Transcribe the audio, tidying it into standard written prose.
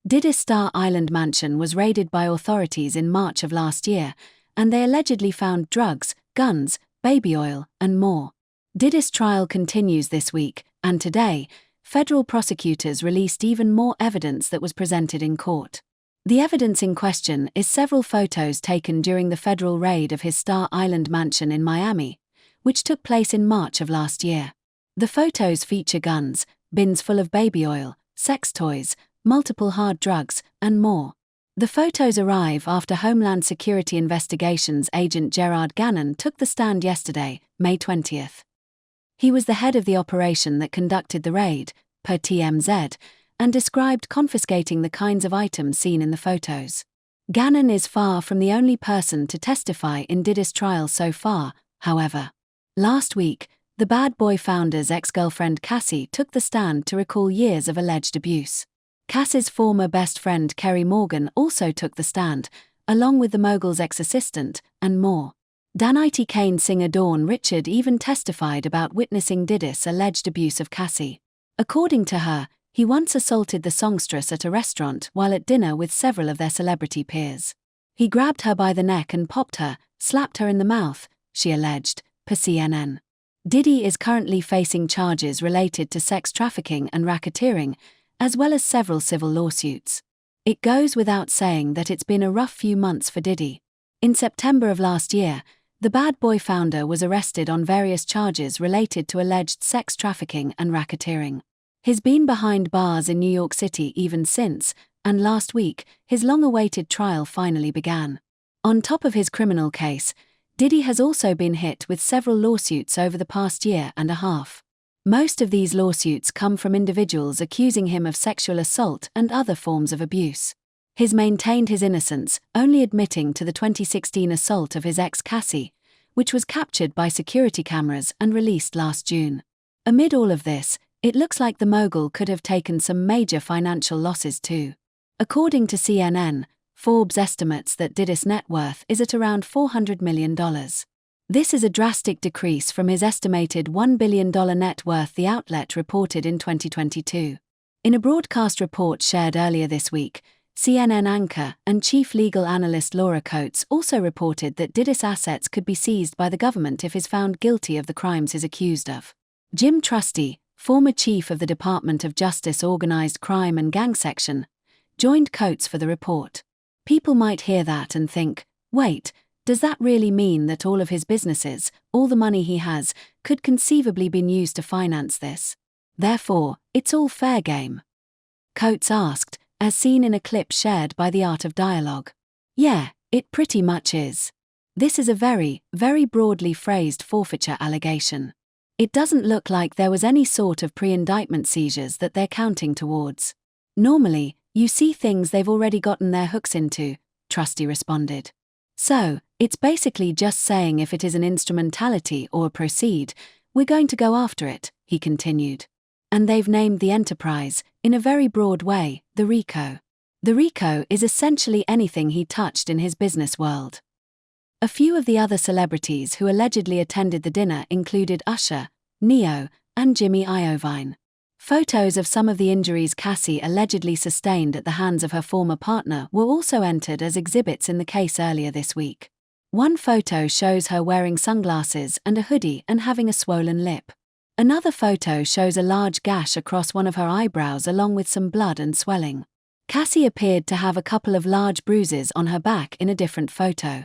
Diddy's Star Island mansion was raided by authorities in March of last year, and they allegedly found drugs, guns, baby oil, and more. Diddy's trial continues this week, and today, federal prosecutors released even more evidence that was presented in court. The evidence in question is several photos taken during the federal raid of his Star Island mansion in Miami, which took place in March of last year. The photos feature guns, bins full of baby oil, sex toys, multiple hard drugs, and more. The photos arrive after Homeland Security Investigations agent Gerard Gannon took the stand yesterday, May 20th. He was the head of the operation that conducted the raid, per TMZ, and described confiscating the kinds of items seen in the photos. Gannon is far from the only person to testify in Diddy's trial so far, however. Last week, the Bad Boy founder's ex-girlfriend Cassie took the stand to recall years of alleged abuse. Cassie's former best friend Kerry Morgan also took the stand, along with the mogul's ex-assistant, and more. Danite Kane singer Dawn Richard even testified about witnessing Diddy's alleged abuse of Cassie. According to her, he once assaulted the songstress at a restaurant while at dinner with several of their celebrity peers. He grabbed her by the neck and popped her, slapped her in the mouth, she alleged, per CNN. Diddy is currently facing charges related to sex trafficking and racketeering, as well as several civil lawsuits. It goes without saying that it's been a rough few months for Diddy. In September of last year, the Bad Boy founder was arrested on various charges related to alleged sex trafficking and racketeering. He's been behind bars in New York City even since, and last week, his long-awaited trial finally began. On top of his criminal case, Diddy has also been hit with several lawsuits over the past year and a half. Most of these lawsuits come from individuals accusing him of sexual assault and other forms of abuse. He's maintained his innocence, only admitting to the 2016 assault of his ex Cassie, which was captured by security cameras and released last June. Amid all of this, it looks like the mogul could have taken some major financial losses too. According to CNN, Forbes estimates that Diddy's net worth is at around $400 million. This is a drastic decrease from his estimated $1 billion net worth, the outlet reported in 2022. In a broadcast report shared earlier this week, CNN anchor and chief legal analyst Laura Coates also reported that Diddy's assets could be seized by the government if he's found guilty of the crimes he's accused of. Jim Trusty, former chief of the Department of Justice Organized Crime and Gang Section, joined Coates for the report. People might hear that and think, wait, does that really mean that all of his businesses, all the money he has, could conceivably be used to finance this? Therefore, it's all fair game? Coates asked, as seen in a clip shared by The Art of Dialogue. Yeah, it pretty much is. This is a very, very broadly phrased forfeiture allegation. It doesn't look like there was any sort of pre-indictment seizures that they're counting towards. Normally, you see things they've already gotten their hooks into, Trusty responded. So, it's basically just saying if it is an instrumentality or a proceed, we're going to go after it, he continued. And they've named the enterprise, in a very broad way, the RICO. The RICO is essentially anything he touched in his business world. A few of the other celebrities who allegedly attended the dinner included Usher, Neo, and Jimmy Iovine. Photos of some of the injuries Cassie allegedly sustained at the hands of her former partner were also entered as exhibits in the case earlier this week. One photo shows her wearing sunglasses and a hoodie and having a swollen lip. Another photo shows a large gash across one of her eyebrows along with some blood and swelling. Cassie appeared to have a couple of large bruises on her back in a different photo.